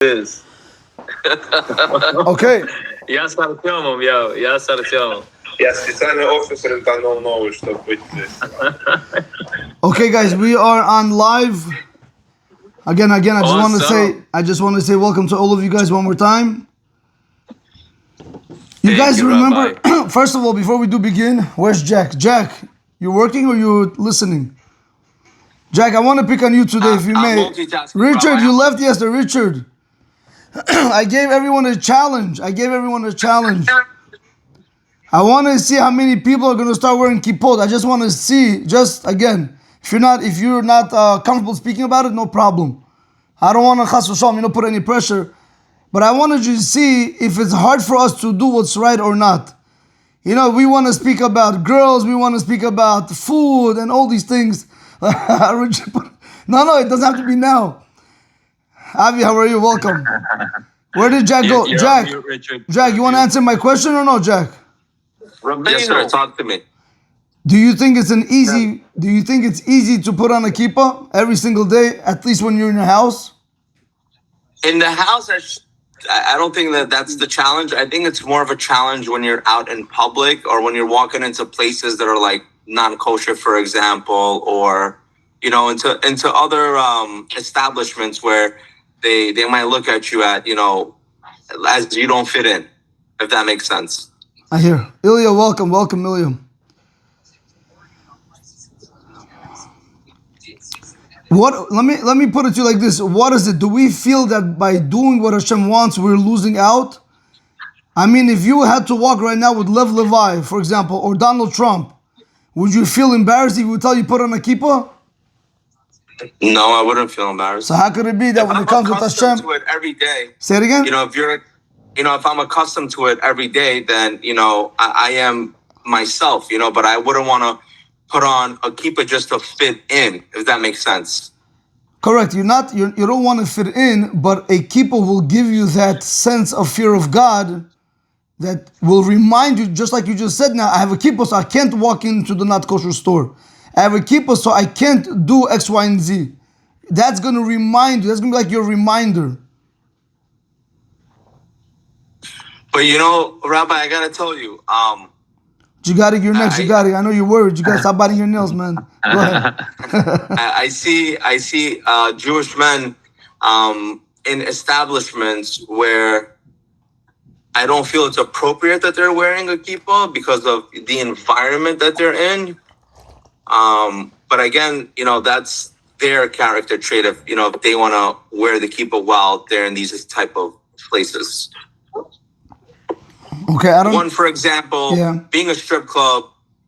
is. Okay. Я с Артемом, я с Артемом. Я специально офисер утонул новый, чтобы быть здесь. Okay, guys, we are on live. Again, I just want to say welcome to all of you guys one more time. You guys remember, first of all, before we do begin, where's Jack? Jack, you working or you listening? Jack, I want to pick on you today, if you may. Richard, you left yesterday. Richard, I gave everyone a challenge. I want to see how many people are going to start wearing kippot. I just want to see, again, if you're not comfortable speaking about it, no problem. I don't want to chas v'shalom, put any pressure. But I wanted you to see if it's hard for us to do what's right or not. We want to speak about girls, we want to speak about food and all these things. No, it doesn't have to be now. Avi, how are you? Welcome. Where did Jack go? Jack, you want to answer my question or no, Jack? Yes, sir. Talk to me. Do you think it's easy to put on a kippah every single day, at least when you're in your house? In the house, I don't think that's the challenge. I think it's more of a challenge when you're out in public or when you're walking into places that are like non-kosher, for example, or into other establishments where they might look at you as you don't fit in, if that makes sense. I hear. Ilya, welcome, Ilya. Let me put it to you like this. What is it? Do we feel that by doing what Hashem wants, we're losing out? I mean, if you had to walk right now with Lev Levi, for example, or Donald Trump, would you feel embarrassed if we would tell you put on a kippah? No, I wouldn't feel embarrassed. So how could it be that when it comes with Hashem, to it every day? Say it again. If I'm accustomed to it every day, then I am myself. But I wouldn't want to put on a kippah just to fit in, if that makes sense. Correct. You don't want to fit in, but a kippah will give you that sense of fear of God that will remind you, just like you just said now, I have a kippah, so I can't walk into the not kosher store. I have a kippah, so I can't do X, Y, and Z. That's going to remind you. That's going to be like your reminder. But Rabbi, I got to tell you, you got it. You're next. I know you're worried. You got to stop biting your nails, man. Go ahead. I see Jewish men in establishments where I don't feel it's appropriate that they're wearing a kippah because of the environment that they're in. But again, that's their character trait if they want to wear the kippah while they're in these type of places. Okay, One, for example, being a strip club,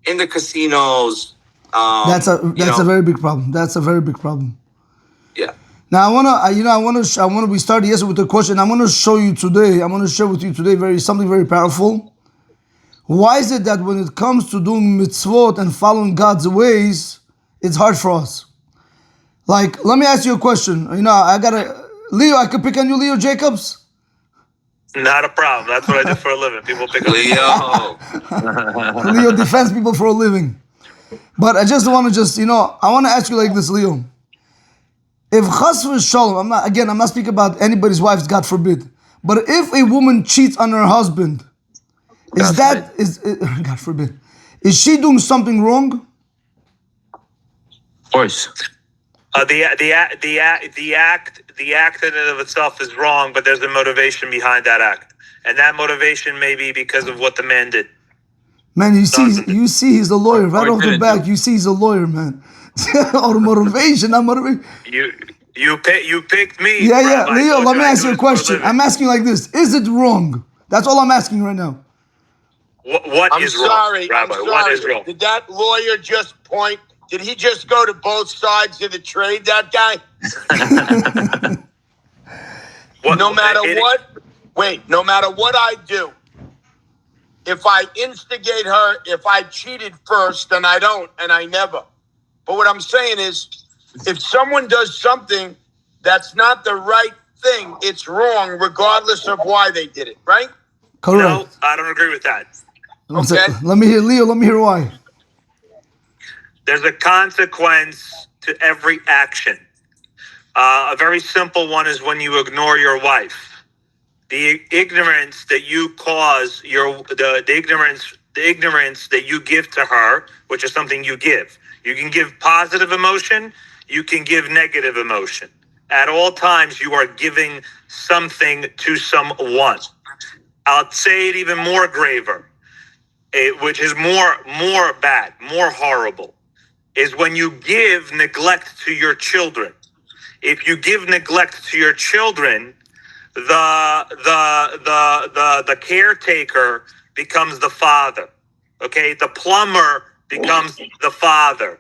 in the casinos. That's a very big problem. That's a very big problem. Yeah. Now we started yesterday with a question. I'm going to show you today. I'm going to share with you today something very powerful. Why is it that when it comes to doing mitzvot and following God's ways, it's hard for us? Like, let me ask you a question. Leo, I could pick on you, Leo Jacobs. Not a problem. That's what I do for a living. People pick up Leo. Leo defends people for a living. But I just want to I want to ask you like this, Leo. If chas v'shalom, I'm not speaking about anybody's wife, God forbid. But if a woman cheats on her husband, God forbid, is she doing something wrong? Of course. The act in and of itself is wrong, but there's a motivation behind that act, and that motivation may be because of what the man did. Man, you see, he's a lawyer. Right off the back, you see he's a lawyer, man. Or motivation, not motivation. You picked me. Yeah. Leo, let me ask you a question. I'm asking like this: is it wrong? That's all I'm asking right now. What is wrong, Rabbi? What is wrong? Did that lawyer just point? Did he just go to both sides of the trade, that guy? No matter what I do, if I instigate her, if I cheated first, then I don't, and I never. But what I'm saying is, if someone does something that's not the right thing, it's wrong, regardless of why they did it, right? Correct. No, I don't agree with that. Okay. Let me hear, Leo. Let me hear why. There's a consequence to every action. A very simple one is when you ignore your wife. The ignorance that you cause, the ignorance that you give to her, which is something you give. You can give positive emotion, you can give negative emotion. At all times, you are giving something to someone. I'll say it even more graver, which is more bad, more horrible, is when you give neglect to your children. If you give neglect to your children, the caretaker becomes the father. Okay, the plumber becomes the father.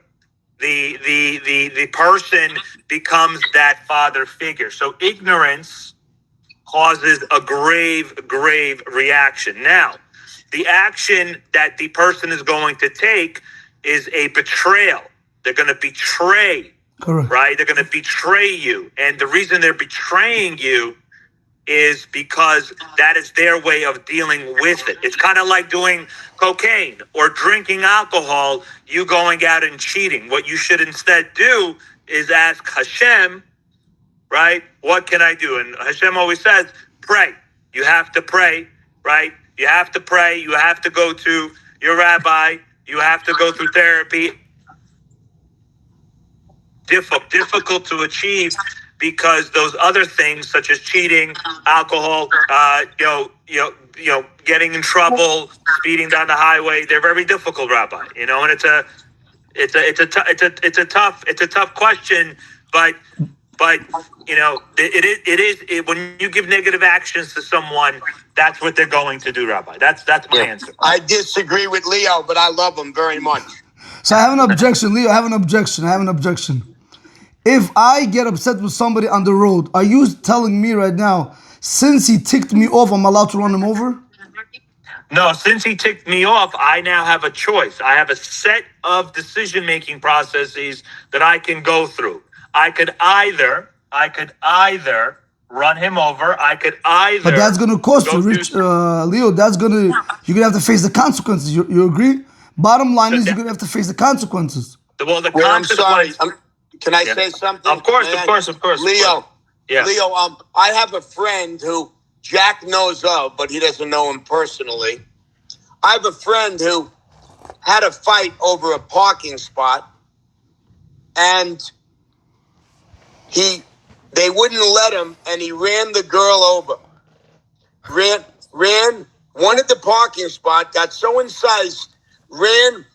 The person becomes that father figure. So ignorance causes a grave reaction. Now, the action that the person is going to take is a betrayal. They're going to betray. Correct. Right? They're going to betray you. And the reason they're betraying you is because that is their way of dealing with it. It's kind of like doing cocaine or drinking alcohol, you going out and cheating. What you should instead do is ask Hashem, right? What can I do? And Hashem always says, pray. You have to pray, right? You have to pray. You have to go to your rabbi. You have to go through therapy. Difficult to achieve because those other things, such as cheating, alcohol, getting in trouble, speeding down the highway, they're very difficult, Rabbi. And it's a tough question, but it is when you give negative actions to someone, that's what they're going to do, Rabbi. That's my answer. I disagree with Leo, but I love him very much. So I have an objection, Leo. I have an objection. If I get upset with somebody on the road, are you telling me right now, since he ticked me off, I'm allowed to run him over? No, since he ticked me off, I now have a choice. I have a set of decision-making processes that I can go through. I could either run him over. I could either. But that's going to cost you, Rich, Leo. You're going to have to face the consequences. You agree? Bottom line is you're going to have to face the consequences. Well, the I'm sorry. consequence. Can I say something? Of course. Leo. Yes. Leo, I have a friend who Jack knows of, but he doesn't know him personally. I have a friend who had a fight over a parking spot, and they wouldn't let him, and he ran the girl over. Wanted the parking spot, got so incensed, ran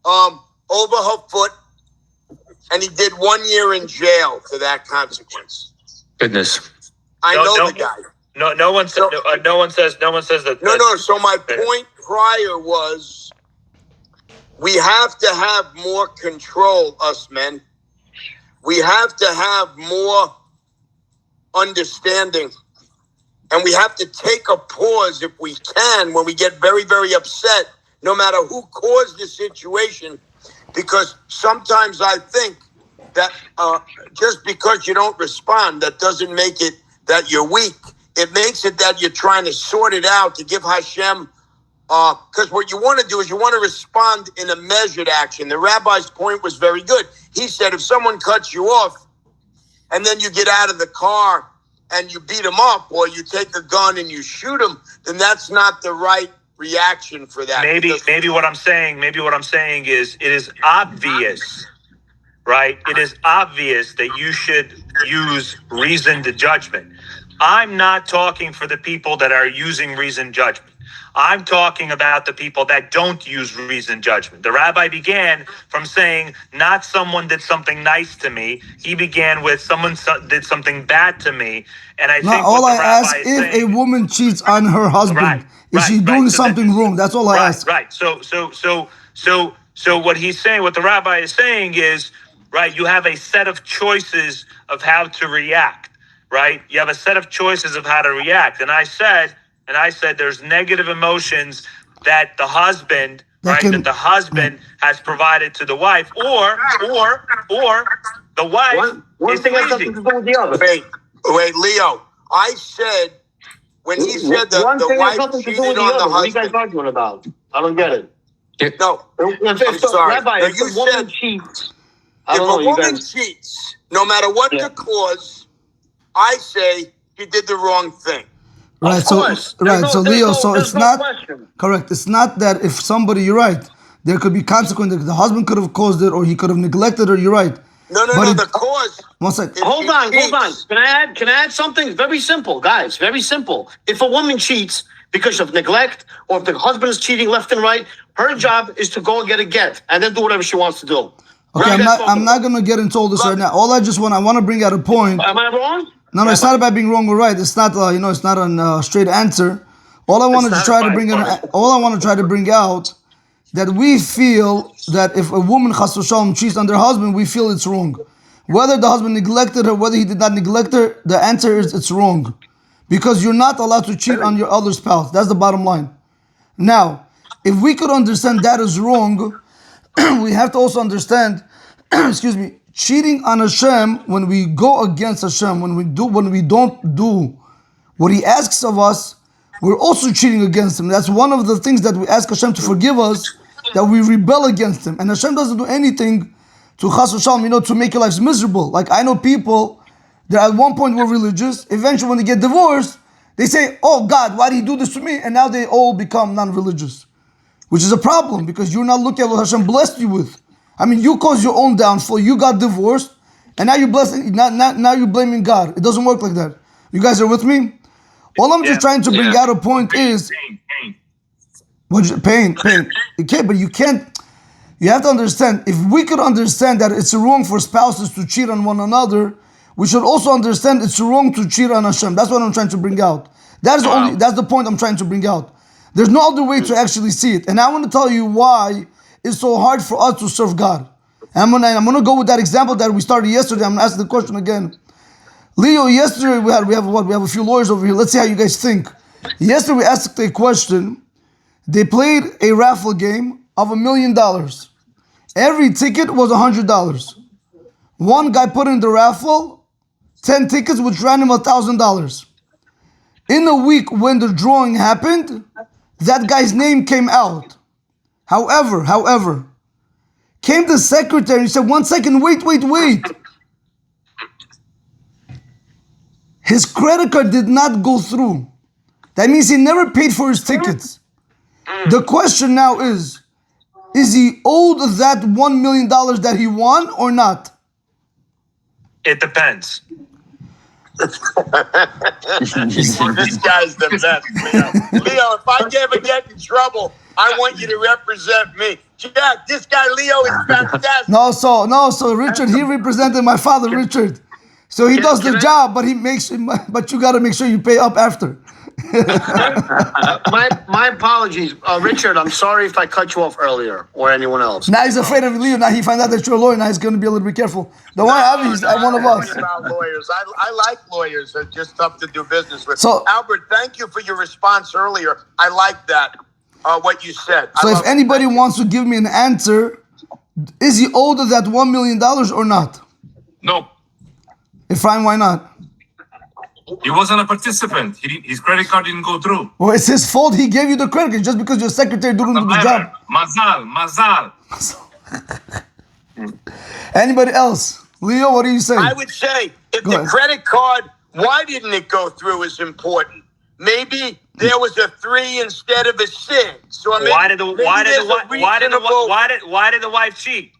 over her foot, and he did 1 year in jail for that consequence. Goodness. I know the guy. No one says that. No. So my point prior was we have to have more control, us men. We have to have more understanding. And we have to take a pause if we can when we get very, very upset, no matter who caused the situation. Because sometimes I think that just because you don't respond, that doesn't make it that you're weak. It makes it that you're trying to sort it out to give Hashem. Because what you want to do is you want to respond in a measured action. The rabbi's point was very good. He said if someone cuts you off and then you get out of the car and you beat him up or you take a gun and you shoot him, then that's not the right reaction for that. Maybe what I'm saying is it is obvious, right? It is obvious that you should use reasoned judgment. I'm not talking for the people that are using reasoned judgment. I'm talking about the people that don't use reasoned judgment. The rabbi began from saying, not someone did something nice to me. He began with someone did something bad to me. And I think all I ask, if a woman cheats on her husband, is she doing something wrong? That's all I ask. Right. So what he's saying, what the rabbi is saying is, right, you have a set of choices of how to react, right? You have a set of choices of how to react. And I said there's negative emotions that the husband, has provided to the wife, or the wife one is thing has crazy. nothing to do with the other. Wait, Leo. I said when he said the wife cheated on the husband. What are you guys arguing about? I don't get it. No, I'm sorry. Rabbi, No, if a woman cheats, I don't know. If a woman cheats, No matter what the cause, I say he did the wrong thing. Right. Of course. So Leo, so it's not question. correct. It's not that if somebody, you're right. There could be consequences. The husband could have caused it, or he could have neglected her. You're right. No. The cause. One second. Hold on. Can I add something? Very simple, guys. Very simple. If a woman cheats because of neglect, or if the husband is cheating left and right, her job is to go and get a get and then do whatever she wants to do. Okay, I'm not gonna get into all this right now. All I want to bring out a point. Am I wrong? No, it's not about being wrong or right. It's not, it's not a straight answer. All I want to try to bring out that we feel that if a woman chas v'shalom cheats on their husband, we feel it's wrong. Whether the husband neglected her, whether he did not neglect her, the answer is it's wrong, because you're not allowed to cheat on your other spouse. That's the bottom line. Now, if we could understand that is wrong, we have to also understand, cheating on Hashem, when we go against Hashem, when we don't do what He asks of us, we're also cheating against Him. That's one of the things that we ask Hashem to forgive us, that we rebel against Him. And Hashem doesn't do anything to chas v'shalom, to make your lives miserable. Like I know people that at one point were religious. Eventually, when they get divorced, they say, "Oh God, why did He do this to me?" And now they all become non-religious, which is a problem, because you're not looking at what Hashem blessed you with. I mean, you caused your own downfall. You got divorced, and now you're blessing. Now you're blaming God. It doesn't work like that. You guys are with me? All I'm just trying to bring out a point is pain. Okay, but you can't. You have to understand. If we could understand that it's wrong for spouses to cheat on one another, we should also understand it's wrong to cheat on Hashem. That's what I'm trying to bring out. That's the point I'm trying to bring out. There's no other way to actually see it. And I want to tell you why it's so hard for us to serve God. And I'm gonna go with that example that we started yesterday. I'm gonna ask the question again. Leo, yesterday we have a few lawyers over here. Let's see how you guys think. Yesterday we asked a question. They played a raffle game of $1 million. Every ticket was $100. One guy put in the raffle 10 tickets, which ran him $1,000. In a week when the drawing happened, that guy's name came out. However, came the secretary and said, 1 second, wait. His credit card did not go through. That means he never paid for his tickets. The question now is he owed that $1 million that he won or not? It depends. This guy's the best, Leo. Leo, if I ever get in trouble, I want you to represent me. Jack, this guy Leo is fantastic. No, so Richard, he represented my father, Richard. So he does the job, but you got to make sure you pay up after. My apologies, Richard. I'm sorry if I cut you off earlier, or anyone else. Now he's afraid of Leo. Now he finds out that you're a lawyer. Now he's going to be a little bit careful. Don't worry, Avi, he's one of us. About lawyers. I like lawyers. They're just tough to do business with. So, Albert, thank you for your response earlier. I like that, what you said. So if anybody wants to give me an answer, is he owed that $1 million or not? No, Ephraim, why not? he wasn't a participant. His credit card didn't go through. Well, it's his fault he gave you the credit just because your secretary didn't do the job. Mazal. Anybody else? Leo, what do you say? I would say if the credit card, why didn't it go through is important. Maybe there was a 3 instead of a 6. So maybe, Why did the wife cheat?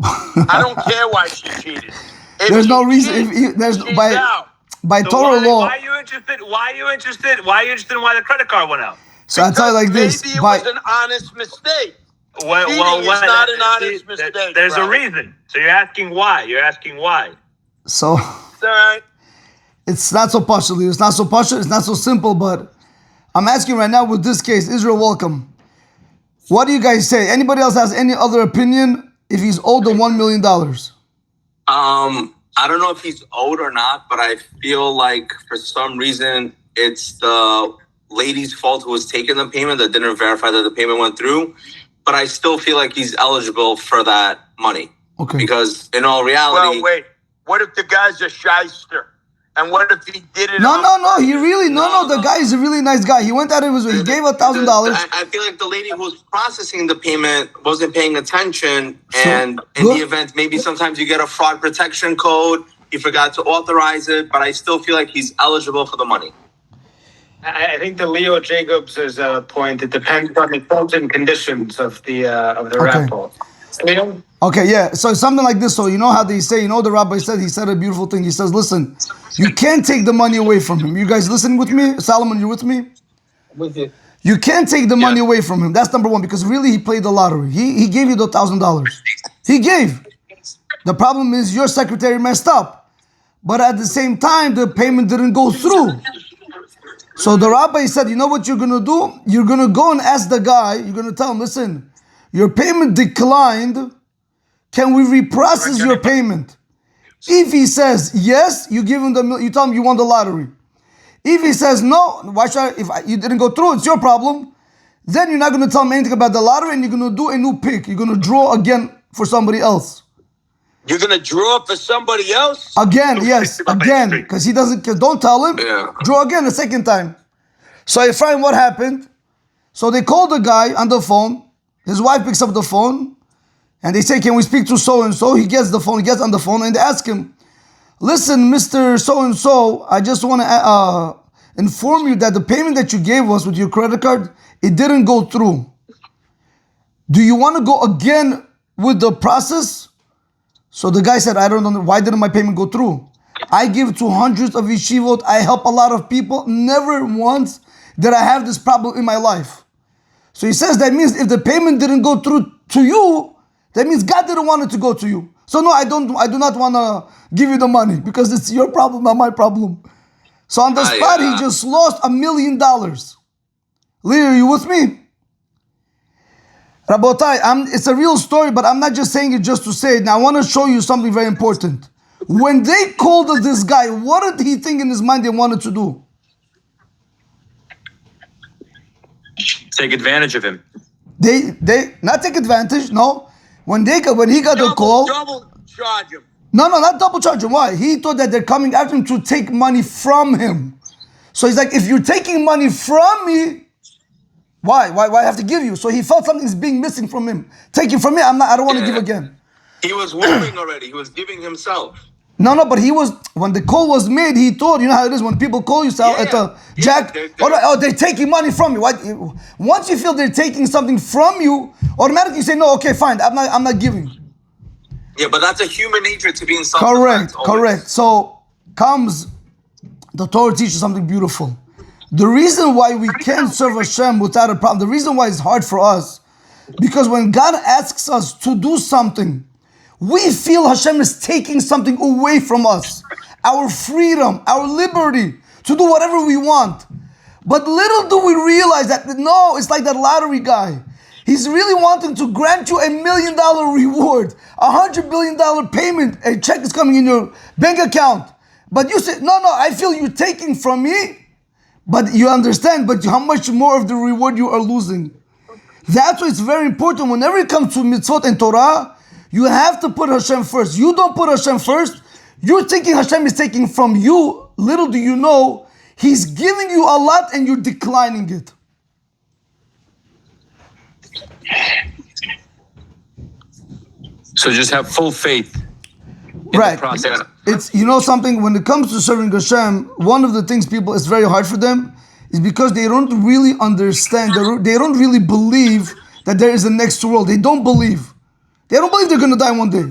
I don't care why she cheated. If There's no she reason. cheats, she's out. By Torah law. Why are you interested? Why are you interested in why the credit card went out? So I tell you like this. Maybe it was an honest mistake. Well, Cheating is not an honest mistake. There's a reason. So you're asking why. So It's all right. it's not so partial. It's not so partial. It's not so simple. But I'm asking right now with this case, Israel, welcome. What do you guys say? Anybody else has any other opinion if he's owed the $1 million? I don't know if he's owed or not, but I feel like for some reason it's the lady's fault who was taking the payment that didn't verify that the payment went through. But I still feel like he's eligible for that money. Okay. Because in all reality... Well, wait. What if the guy's a shyster? And what if he did it? No. He really the guy is a really nice guy. He went out of his way. He gave $1,000. I feel like the lady who was processing the payment wasn't paying attention, and in the event, maybe sometimes you get a fraud protection code. He forgot to authorize it, but I still feel like he's eligible for the money. I think the Leo Jacobs' point, it depends on the terms and conditions of the raffle. Leo? Okay, yeah. So something like this. So you know how they say, the rabbi said, he said a beautiful thing. He says, listen, you can't take the money away from him. You guys listening with me? Solomon, you with me? With you. You can't take the money away from him. That's number one, because really he played the lottery. He gave you the $1,000. He gave. The problem is your secretary messed up. But at the same time, the payment didn't go through. So the rabbi said, you know what you're going to do? You're going to go and ask the guy. You're going to tell him, listen, your payment declined. Can we reprocess your payment? If he says yes, you give him you tell him you won the lottery. If he says no, why should you didn't go through, it's your problem. Then you're not going to tell him anything about the lottery, and you're going to do a new pick. You're going to draw again for somebody else. You're going to draw for somebody else? Again, yes, again. Because don't tell him. Yeah. Draw again a second time. So Ephraim, what happened? So they called the guy on the phone. His wife picks up the phone. And they say, can we speak to so-and-so? He gets on the phone, and they ask him, listen, Mr. So-and-so, I just want to inform you that the payment that you gave us with your credit card, it didn't go through. Do you want to go again with the process? So the guy said, I don't know, why didn't my payment go through? I give to hundreds of yeshivot, I help a lot of people, never once did I have this problem in my life. So he says that means if the payment didn't go through to you, that means God didn't want it to go to you. So no, I do not want to give you the money because it's your problem, not my problem. So on the spot, he just lost $1 million. Leah, are you with me? Rabotai, it's a real story, but I'm not just saying it just to say it. Now I want to show you something very important. When they called this guy, what did he think in his mind they wanted to do? Take advantage of him. They not take advantage, no. When he got the call, Double charge him. No, not double charge him. Why? He thought that they're coming after him to take money from him. So he's like, if you're taking money from me, why have to give you? So he felt something's being missing from him. Take it from me. I don't want to give again. He was willing already. He was giving himself. No, but when the call was made, he thought, you know how it is when people call you, Jack, they're taking money from you. What? Once you feel they're taking something from you, automatically you say, no, okay, fine, I'm not giving. Yeah, but that's a human nature to be in self-defense. Correct. So the Torah teaches something beautiful. The reason why we can't serve Hashem without a problem, the reason why it's hard for us, because when God asks us to do something, we feel Hashem is taking something away from us. Our freedom, our liberty to do whatever we want. But little do we realize that, no, it's like that lottery guy. He's really wanting to grant you $1 million reward, $100 billion payment, a check is coming in your bank account. But you say, no, I feel you're taking from me. But you understand, but how much more of the reward you are losing. That's why it's very important. Whenever it comes to mitzvot and Torah, you have to put Hashem first. You don't put Hashem first, you're thinking Hashem is taking from you. Little do you know, He's giving you a lot and you're declining it. So just have full faith in Right. the process. It's, you know something, when it comes to serving Hashem, one of the things it's very hard for them is because they don't really understand, they don't really believe that there is a next world. They don't believe. They don't believe they're going to die one day.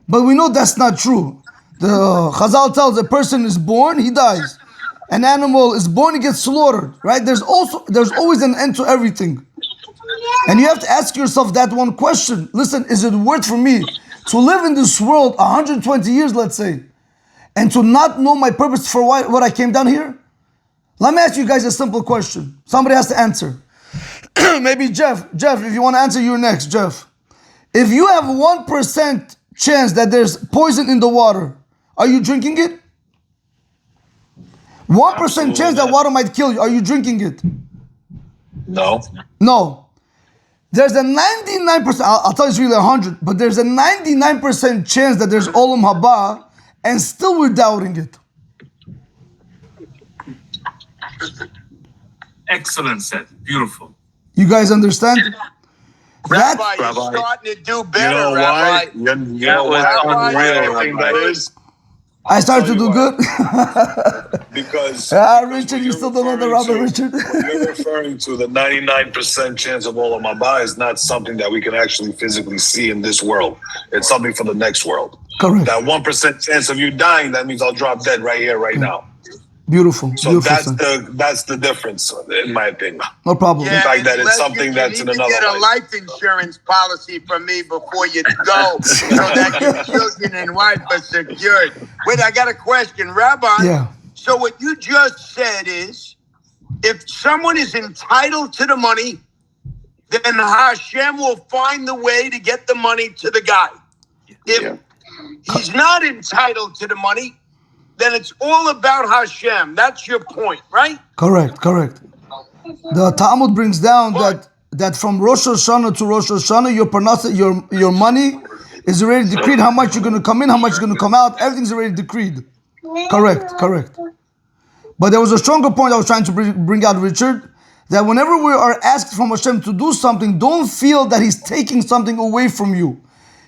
But we know that's not true. The Chazal tells a person is born, he dies. An animal is born, he gets slaughtered, right? There's always an end to everything. And you have to ask yourself that one question. Listen, is it worth for me to live in this world 120 years, let's say, and to not know my purpose for what I came down here? Let me ask you guys a simple question. Somebody has to answer. Maybe Jeff, if you want to answer, you're next, Jeff. If you have 1% chance that there's poison in the water, are you drinking it? 1% chance that water might kill you, are you drinking it? No. There's a 99%, I'll tell you it's really 100, but there's a 99% chance that there's Olam Haba, and still we're doubting it. Excellent set. Beautiful. You guys understand? That Rabbi, you're Rabbi, starting to do You better, know Rabbi. why? You know what Rabbi, unreal thing that is? I started to tell do you good. Because Richard, what you you're still don't know the referring Rabbi, to- Richard. what you're referring to, the 99% chance of all of my buy is not something that we can actually physically see in this world. It's something for the next world. Correct. That 1% chance of you dying, that means I'll drop dead right here, right now. Beautiful. So Beautiful, that's the difference, in my opinion. no problem. Yeah, fact that it's unless something you that's need in to another get a life. life insurance policy from me before you go, so that your children and wife are secured. Wait, I got a question, Rabbi. Yeah. So what you just said is, if someone is entitled to the money, then Hashem will find the way to get the money to the guy. If he's not entitled to the money, then it's all about Hashem. That's your point, right? Correct. The Talmud brings down that from Rosh Hashanah to Rosh Hashanah, your money is already decreed. How much you're going to come in, how much you're going to come out. Everything's already decreed. Correct. But there was a stronger point I was trying to bring out, Richard, that whenever we are asked from Hashem to do something, don't feel that He's taking something away from you.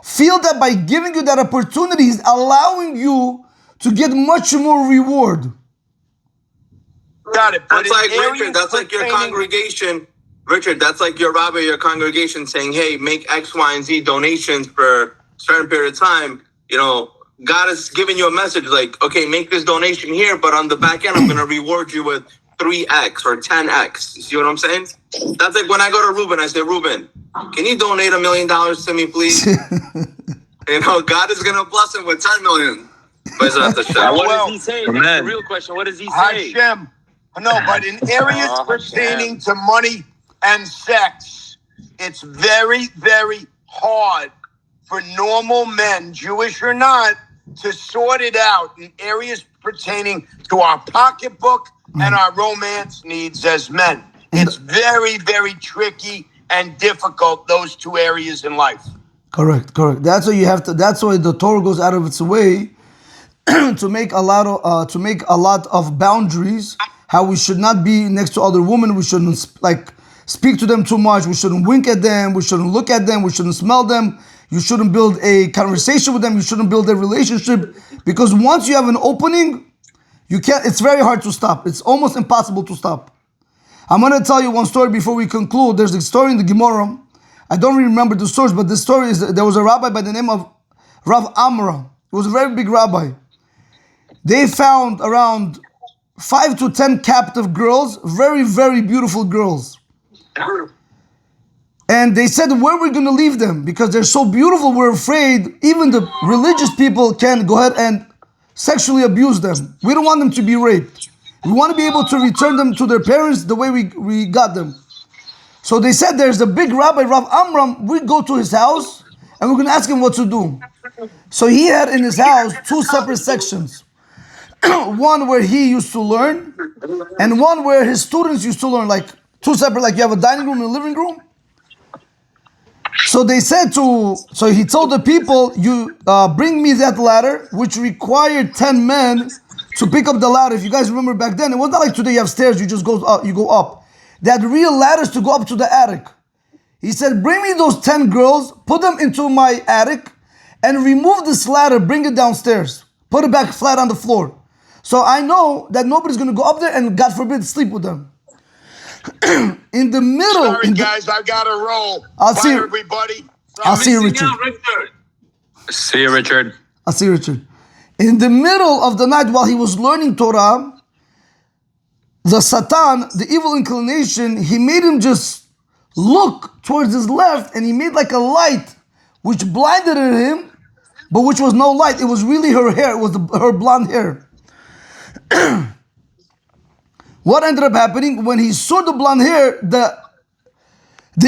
Feel that by giving you that opportunity, He's allowing you to get much more reward. Got it. But That's like Richard. That's like your congregation. Richard, that's like your rabbi, your congregation saying, "Hey, make X, Y, and Z donations for a certain period of time." You know, God is giving you a message like, "Okay, make this donation here, but on the back end, I'm going to reward you with 3x or 10x." You see what I'm saying? That's like when I go to Ruben, I say, "Ruben, can you donate $1 million to me, please?" You know, God is going to bless him with 10 million. But it's not the show. What does he say? That's the real question. What does he say? Hashem. No, but in areas pertaining to money and sex, it's very, very hard for normal men, Jewish or not, to sort it out in areas pertaining to our pocketbook and our romance needs as men. It's very, very tricky and difficult, those two areas in life. Correct. That's why you have to. That's why the Torah goes out of its way to make a lot of boundaries. How we should not be next to other women. We shouldn't speak to them too much. We shouldn't wink at them. We shouldn't look at them. We shouldn't smell them. You shouldn't build a conversation with them. You shouldn't build a relationship, because once you have an opening, you can't. It's very hard to stop. It's almost impossible to stop. I'm going to tell you one story before we conclude. There's a story in the Gemara. I don't really remember the source, but the story is that there was a rabbi by the name of Rav Amra. He was a very big rabbi. They found around 5 to 10 captive girls, very, very beautiful girls. And they said, where are we going to leave them? Because they're so beautiful, we're afraid even the religious people can go ahead and sexually abuse them. We don't want them to be raped. We want to be able to return them to their parents the way we got them. So they said, there's a big rabbi, Rav Amram. We go to his house and we're going to ask him what to do. So he had in his house 2 separate sections. One where he used to learn, and one where his students used to learn, like 2 separate, like you have a dining room and a living room. So they said so he told the people, you bring me that ladder, which required 10 men to pick up the ladder. If you guys remember back then, it was not like today you have stairs, you just go up. They had real ladders to go up to the attic. He said, bring me those 10 girls, put them into my attic, and remove this ladder, bring it downstairs. Put it back flat on the floor. So I know that nobody's going to go up there and, God forbid, sleep with them. In the middle... Sorry, guys, I got to roll. Bye, everybody. I'll see you, Richard. See you, Richard. I'll see you, Richard. In the middle of the night, while he was learning Torah, the Satan, the evil inclination, he made him just look towards his left, and he made like a light, which blinded him, but which was no light. It was really her hair. It was her blonde hair. What ended up happening when he saw the blonde hair? The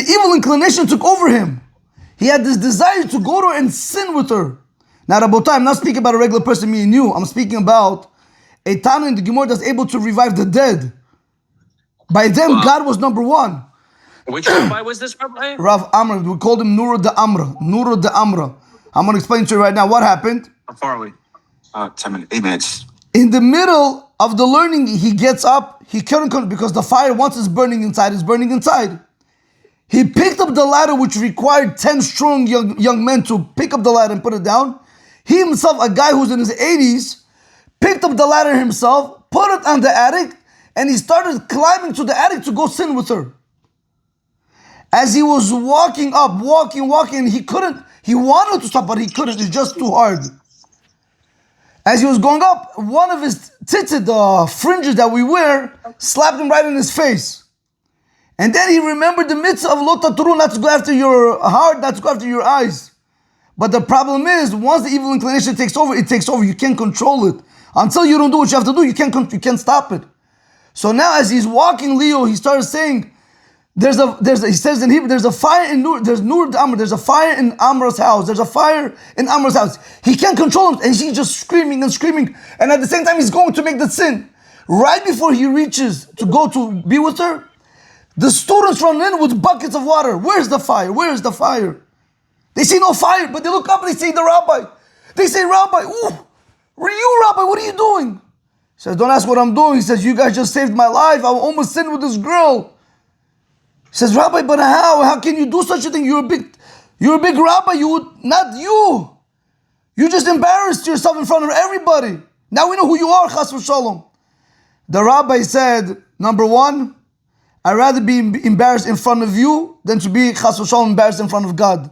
evil inclination took over him. He had this desire to go to her and sin with her. Now, Rabotai, I'm not speaking about a regular person, me and you. I'm speaking about a Tana in the Gemara that's able to revive the dead. By them, God was number one. Which rabbi was this rabbi? Rav Amra. We called him Nura de Amra. Nura de Amra. I'm going to explain to you right now what happened. How far are we? 10 minutes, 8 minutes. In the middle of the learning, he gets up, he couldn't, because the fire, once it's burning inside, it's burning inside. He picked up the ladder, which required 10 strong young men to pick up the ladder and put it down. He himself, a guy who's in his 80s, picked up the ladder himself, put it on the attic, and he started climbing to the attic to go sin with her. As he was walking up, walking, he wanted to stop, but he couldn't, it's just too hard. As he was going up, one of his tzitzit, the fringes that we wear, slapped him right in his face. And then he remembered the mitzvah of lo tatru, not to go after your heart, not to go after your eyes. But the problem is, once the evil inclination takes over, it takes over. You can't control it. Until you don't do what you have to do, you can't stop it. So now as he's walking, Leo, he started saying, he says in Hebrew, there's a fire in Nur, there's a fire in Amra's house. There's a fire in Amra's house. He can't control him, and he's just screaming and screaming. And at the same time, he's going to make the sin. Right before he reaches to go to be with her, the students run in with buckets of water. Where's the fire? Where's the fire? They see no fire, but they look up and they see the rabbi. They say, Rabbi, ooh, were you, Rabbi? What are you doing? He says, don't ask what I'm doing. He says, you guys just saved my life. I almost sinned with this girl. He says, Rabbi, but how? How can you do such a thing? You're a big rabbi. You just embarrassed yourself in front of everybody. Now we know who you are, chas v'shalom. The rabbi said, number one, I'd rather be embarrassed in front of you than to be chas v'shalom embarrassed in front of God.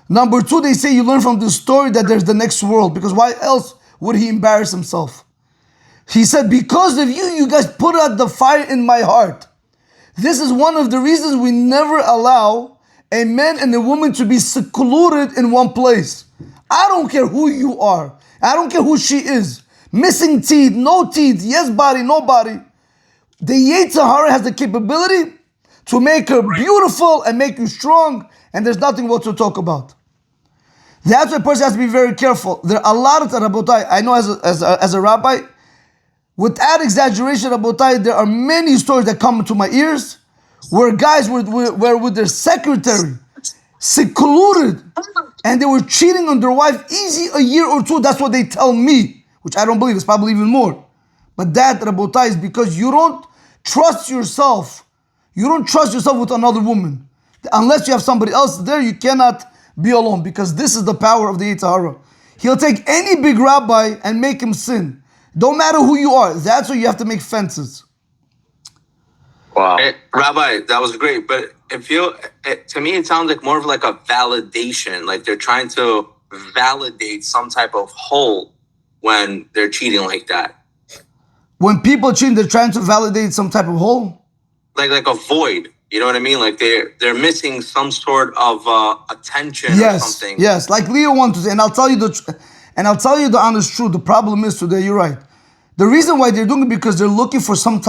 Number two, they say you learn from this story that there's the next world, because why else would he embarrass himself? He said, because of you, you guys put out the fire in my heart. This is one of the reasons we never allow a man and a woman to be secluded in one place. I don't care who you are. I don't care who she is. Missing teeth, no teeth, yes body, no body. The Yetzer Hara has the capability to make her beautiful and make you strong, and there's nothing what to talk about. That's why a person has to be very careful. There are a lot of Rabotai, I know as a rabbi, without exaggeration, Rabotai, there are many stories that come to my ears where guys were with their secretary, secluded, and they were cheating on their wife easy a year or two. That's what they tell me, which I don't believe. It's probably even more. But that, Rabotai, is because you don't trust yourself. You don't trust yourself with another woman. Unless you have somebody else there, you cannot be alone, because this is the power of the Yetzer Hara. He'll take any big rabbi and make him sin. Don't matter who you are. That's why you have to make fences. Wow. Hey, Rabbi, that was great. But to me, it sounds like more of like a validation. Like they're trying to validate some type of hole when they're cheating like that. When people cheat, they're trying to validate some type of hole? Like a void. You know what I mean? Like they're missing some sort of attention or something. Yes, like Leo wants to say, and I'll tell you the honest truth. The problem is today, you're right. The reason why they're doing it because they're looking for some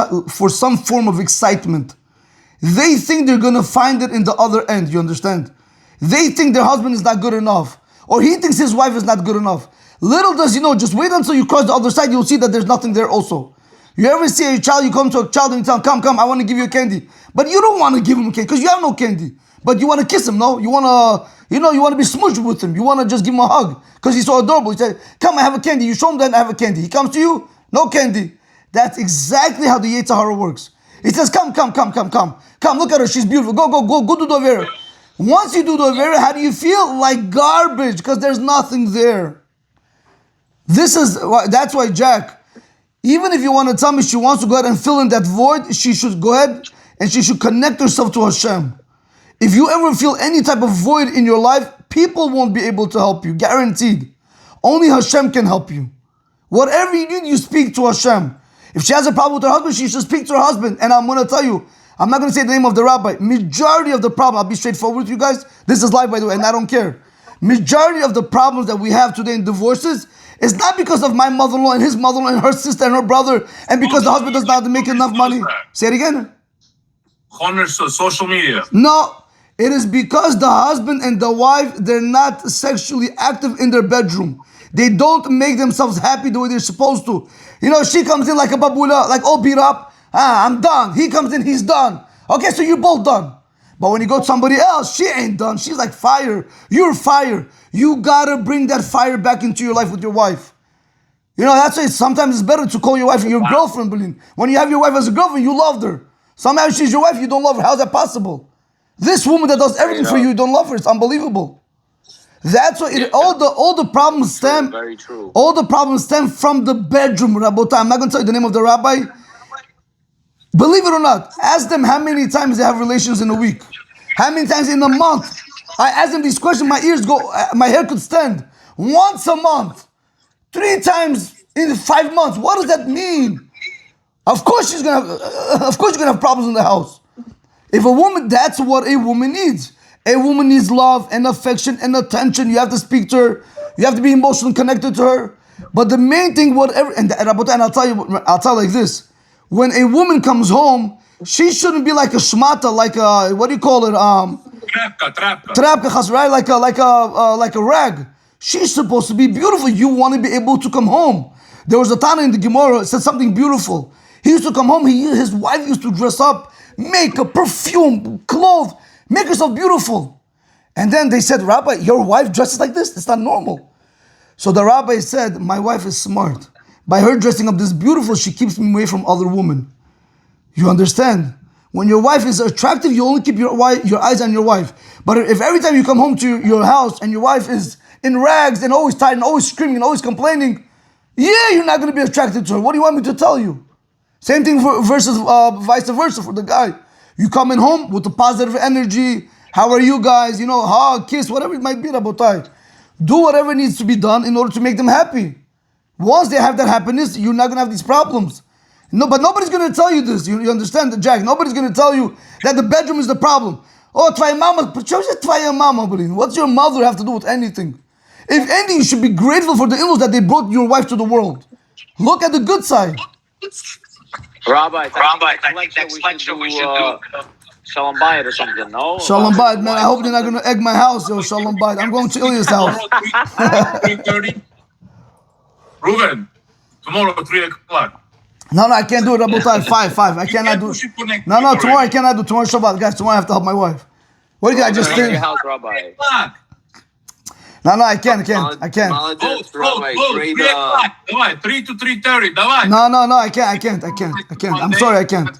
form of excitement. They think they're gonna find it in the other end. You understand? They think their husband is not good enough, or he thinks his wife is not good enough. Little does he know, just wait until you cross the other side, you'll see that there's nothing there also. You ever see a child, you come to a child and you tell him, come, I want to give you a candy. But you don't want to give him a candy because you have no candy. But you want to kiss him, no? You want to be smooched with him. You want to just give him a hug because he's so adorable. You say, come, I have a candy. You show him that I have a candy. He comes to you, no candy. That's exactly how the Yetzer Hara works. He says, come. Come, look at her. She's beautiful. Go do the Avera. Once you do the Avera, how do you feel? Like garbage because there's nothing there. That's why, Jack, even if you want to tell me she wants to go ahead and fill in that void, she should go ahead and she should connect herself to Hashem. If you ever feel any type of void in your life, people won't be able to help you, guaranteed. Only Hashem can help you. Whatever you need, you speak to Hashem. If she has a problem with her husband, she should speak to her husband. And I'm going to tell you, I'm not going to say the name of the rabbi. Majority of the problem, I'll be straightforward with you guys. This is live, by the way, and I don't care. Majority of the problems that we have today in divorces is not because of my mother-in-law and his mother-in-law and her sister and her brother, and because the husband does not make enough money. Say it again. Social media. No, it is because the husband and the wife, they're not sexually active in their bedroom. They don't make themselves happy the way they're supposed to. You know, she comes in like a babula, like all beat up. I'm done. He comes in, he's done. Okay, so you're both done. But when you go to somebody else, she ain't done. She's like fire. You're fire. You gotta bring that fire back into your life with your wife. You know, that's why sometimes it's better to call your wife your girlfriend, Bilin. When you have your wife as a girlfriend, you loved her. Sometimes she's your wife, you don't love her. How's that possible? This woman that does everything for you, you don't love her. It's unbelievable. That's why all the problems stem. Very true. All the problems stem from the bedroom, Rabbota. I'm not going to tell you the name of the rabbi. Believe it or not, ask them how many times they have relations in a week. How many times in a month? I ask them these questions, my ears go, my hair could stand. Once a month. 3 times in 5 months. What does that mean? Of course you're gonna have problems in the house. If a woman, that's what a woman needs. A woman needs love and affection and attention. You have to speak to her. You have to be emotionally connected to her. But the main thing, whatever, and I'll tell you like this. When a woman comes home, she shouldn't be like a shmata, like a, what do you call it? Trapka, right? Like a rag. She's supposed to be beautiful. You want to be able to come home. There was a Tana in the Gemara said something beautiful. He used to come home. His wife used to dress up, makeup, perfume, clothes, make herself beautiful. And then they said, Rabbi, your wife dresses like this? It's not normal. So the rabbi said, my wife is smart. By her dressing up this beautiful, she keeps me away from other women. You understand? When your wife is attractive, you only keep your eyes on your wife. But if every time you come home to your house and your wife is in rags and always tired and always screaming and always complaining, yeah, you're not going to be attracted to her. What do you want me to tell you? Same thing versus vice versa for the guy. You coming home with the positive energy. How are you guys? You know, hug, kiss, whatever it might be, Rabotai. Do whatever needs to be done in order to make them happy. Once they have that happiness, you're not going to have these problems. No, but nobody's going to tell you this. You understand, Jack? Nobody's going to tell you that the bedroom is the problem. Oh, tvoya mama. Tvoya mama. What's your mother have to do with anything? If anything, you should be grateful for the in-laws that they brought your wife to the world. Look at the good side. Rabbi, I think next lecture we should do Shalom Bayit or something, no? Shalom Bayit, man. I hope they're not going to egg my house, yo. Shalom Bayit. I'm going to Ilya's house. 3:30. Ruben, tomorrow 3 o'clock. No, I can't do it. Rabotai, 5. I cannot do it. No, tomorrow I cannot do. Tomorrow Shabbat. Guys, tomorrow I have to help my wife. What do you think? I just did? House, Rabbi. No, I can't. I can't. Go, 3 o'clock. Давай, 3 to 3:30. Давай. No, I can't. I'm sorry, I can't.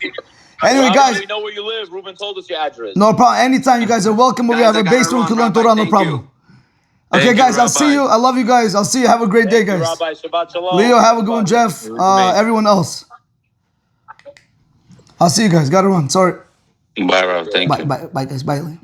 Anyway, guys. We know where you live. Ruben told us your address. No problem. Anytime you guys are welcome. We have a base room to learn Torah, no problem. Okay, guys, I'll see you. I love you guys. I'll see you. Have a great day, guys. Rabbi, Shabbat Shalom. Leo, have a good one. Jeff, everyone else. I'll see you guys. Gotta run. Sorry. Bye, Rav. Thank you. Bye, guys. Bye, Leo.